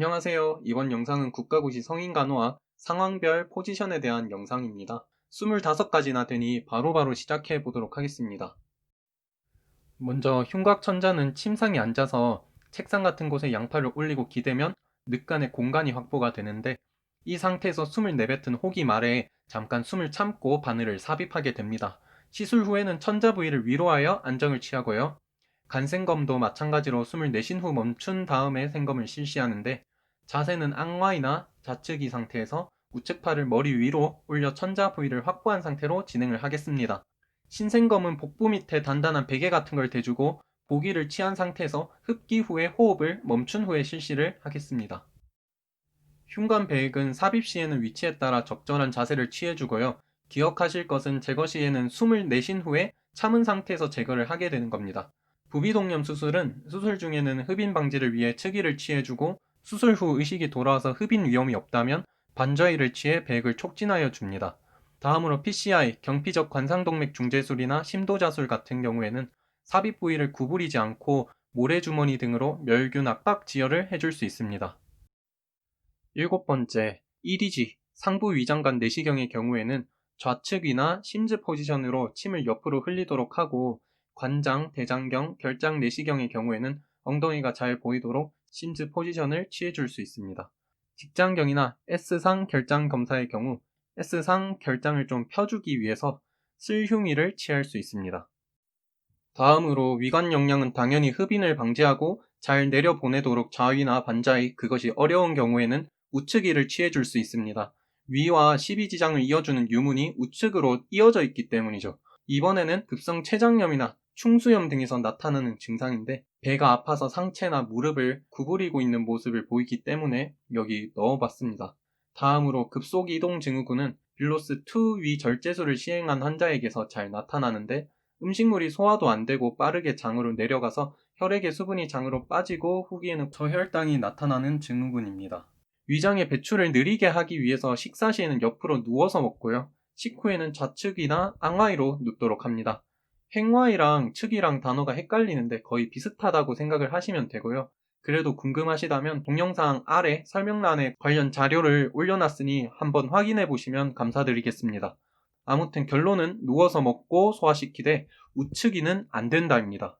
안녕하세요. 이번 영상은 국가고시 성인간호와 상황별 포지션에 대한 영상입니다. 25가지나 되니 바로바로 시작해 보도록 하겠습니다. 먼저 흉곽천자는 침상에 앉아서 책상 같은 곳에 양팔을 올리고 기대면 늑간의 공간이 확보가 되는데, 이 상태에서 숨을 내뱉은 호기 말에 잠깐 숨을 참고 바늘을 삽입하게 됩니다. 시술 후에는 천자 부위를 위로하여 안정을 취하고요. 간생검도 마찬가지로 숨을 내쉰 후 멈춘 다음에 생검을 실시하는데, 자세는 앙와이나 좌측이 상태에서 우측 팔을 머리 위로 올려 천자 부위를 확보한 상태로 진행을 하겠습니다. 신생검은 복부 밑에 단단한 베개 같은 걸 대주고 보기를 취한 상태에서 흡기 후에 호흡을 멈춘 후에 실시를 하겠습니다. 흉관 배액은 삽입 시에는 위치에 따라 적절한 자세를 취해주고요. 기억하실 것은 제거 시에는 숨을 내쉰 후에 참은 상태에서 제거를 하게 되는 겁니다. 부비동염 수술은 수술 중에는 흡인 방지를 위해 측위를 취해주고, 수술 후 의식이 돌아와서 흡인 위험이 없다면 반좌위를 취해 배액을 촉진하여 줍니다. 다음으로 PCI, 경피적 관상동맥 중재술이나 심도자술 같은 경우에는 삽입 부위를 구부리지 않고 모래주머니 등으로 멸균 압박 지혈을 해줄 수 있습니다. 7번째, EDG, 상부 위장관 내시경의 경우에는 좌측이나 심즈 포지션으로 침을 옆으로 흘리도록 하고, 관장, 대장경, 결장 내시경의 경우에는 엉덩이가 잘 보이도록 심즈 포지션을 취해줄 수 있습니다. 직장경이나 S상 결장 검사의 경우 S상 결장을 좀 펴주기 위해서 슬흉위를 취할 수 있습니다. 다음으로 위관 영양은 당연히 흡인을 방지하고 잘 내려보내도록 좌위나 반좌위, 그것이 어려운 경우에는 우측위를 취해줄 수 있습니다. 위와 12지장을 이어주는 유문이 우측으로 이어져 있기 때문이죠. 이번에는 급성 췌장염이나 충수염 등에서 나타나는 증상인데, 배가 아파서 상체나 무릎을 구부리고 있는 모습을 보이기 때문에 여기 넣어봤습니다. 다음으로 급속이동 증후군은 빌로스2 위절제술을 시행한 환자에게서 잘 나타나는데, 음식물이 소화도 안 되고 빠르게 장으로 내려가서 혈액의 수분이 장으로 빠지고 후기에는 저혈당이 나타나는 증후군입니다. 위장의 배출을 느리게 하기 위해서 식사 시에는 옆으로 누워서 먹고요. 식후에는 좌측이나 앙와이로 눕도록 합니다. 행와이랑 측이랑 단어가 헷갈리는데 거의 비슷하다고 생각을 하시면 되고요. 그래도 궁금하시다면 동영상 아래 설명란에 관련 자료를 올려놨으니 한번 확인해 보시면 감사드리겠습니다. 아무튼 결론은 누워서 먹고 소화시키되 우측이는 안 된다입니다.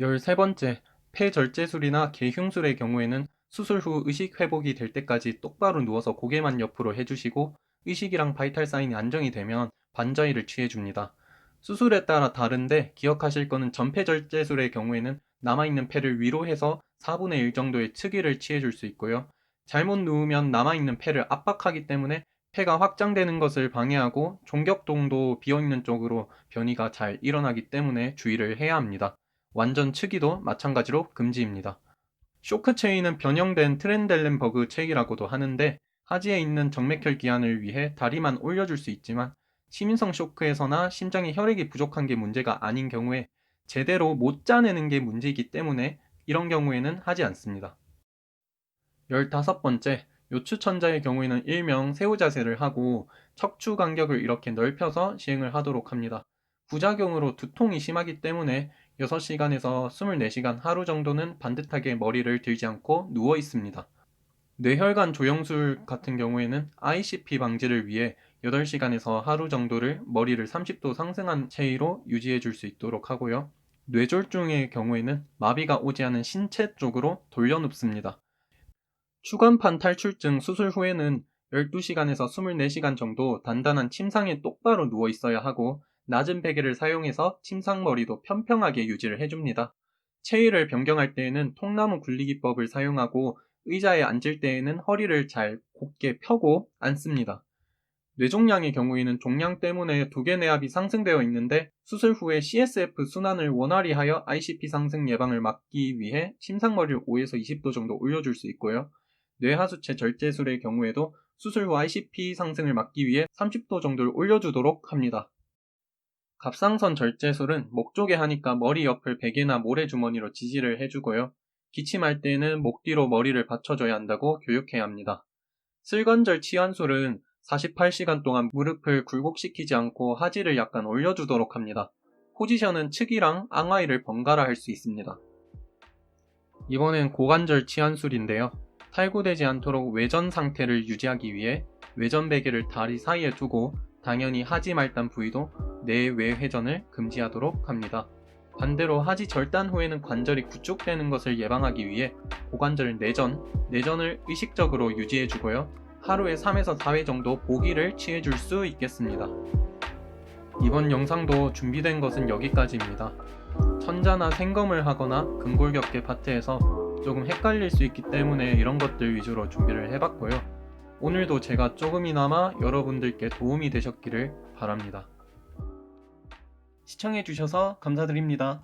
13번째, 폐절제술이나 개흉술의 경우에는 수술 후 의식 회복이 될 때까지 똑바로 누워서 고개만 옆으로 해주시고, 의식이랑 바이탈 사인이 안정이 되면 반좌위를 취해줍니다. 수술에 따라 다른데 기억하실 거는 전폐절제술의 경우에는 남아있는 폐를 위로 해서 4분의 1 정도의 측위를 취해줄 수 있고요. 잘못 누우면 남아있는 폐를 압박하기 때문에 폐가 확장되는 것을 방해하고 종격동도 비어있는 쪽으로 변이가 잘 일어나기 때문에 주의를 해야 합니다. 완전 측위도 마찬가지로 금지입니다. 쇼크 체인은 변형된 트렌델렌버그 체이라고도 하는데, 하지에 있는 정맥혈 기한을 위해 다리만 올려줄 수 있지만 시민성 쇼크에서나 심장에 혈액이 부족한 게 문제가 아닌 경우에 제대로 못 짜내는 게 문제이기 때문에 이런 경우에는 하지 않습니다. 15번째, 요추천자의 경우에는 일명 새우 자세를 하고 척추 간격을 이렇게 넓혀서 시행을 하도록 합니다. 부작용으로 두통이 심하기 때문에 6시간에서 24시간 하루 정도는 반듯하게 머리를 들지 않고 누워 있습니다. 뇌혈관 조영술 같은 경우에는 ICP 방지를 위해 8시간에서 하루 정도를 머리를 30도 상승한 체위로 유지해 줄 수 있도록 하고요. 뇌졸중의 경우에는 마비가 오지 않은 신체 쪽으로 돌려눕습니다. 추간판 탈출증 수술 후에는 12시간에서 24시간 정도 단단한 침상에 똑바로 누워 있어야 하고, 낮은 베개를 사용해서 침상머리도 평평하게 유지를 해줍니다. 체위를 변경할 때에는 통나무 굴리기법을 사용하고, 의자에 앉을 때에는 허리를 잘 곧게 펴고 앉습니다. 뇌종양의 경우에는 종양 때문에 두개내압이 상승되어 있는데, 수술 후에 CSF 순환을 원활히 하여 ICP 상승 예방을 막기 위해 침상머리를 5에서 20도 정도 올려줄 수 있고요. 뇌하수체 절제술의 경우에도 수술 후 ICP 상승을 막기 위해 30도 정도를 올려주도록 합니다. 갑상선 절제술은 목 쪽에 하니까 머리 옆을 베개나 모래주머니로 지지를 해주고요. 기침할 때는 목 뒤로 머리를 받쳐줘야 한다고 교육해야 합니다. 슬관절 치환술은 48시간 동안 무릎을 굴곡시키지 않고 하지를 약간 올려주도록 합니다. 포지션은 측이랑 앙하이를 번갈아 할 수 있습니다. 이번엔 고관절 치환술인데요. 탈구되지 않도록 외전 상태를 유지하기 위해 외전 베개를 다리 사이에 두고 당연히 하지 말단 부위도 내외 회전을 금지하도록 합니다. 반대로 하지 절단 후에는 관절이 구축되는 것을 예방하기 위해 고관절 내전을 의식적으로 유지해주고요. 하루에 3에서 4회 정도 보기를 취해줄 수 있겠습니다. 이번 영상도 준비된 것은 여기까지입니다. 천자나 생검을 하거나 근골격계 파트에서 조금 헷갈릴 수 있기 때문에 이런 것들 위주로 준비를 해봤고요. 오늘도 제가 조금이나마 여러분들께 도움이 되셨기를 바랍니다. 시청해주셔서 감사드립니다.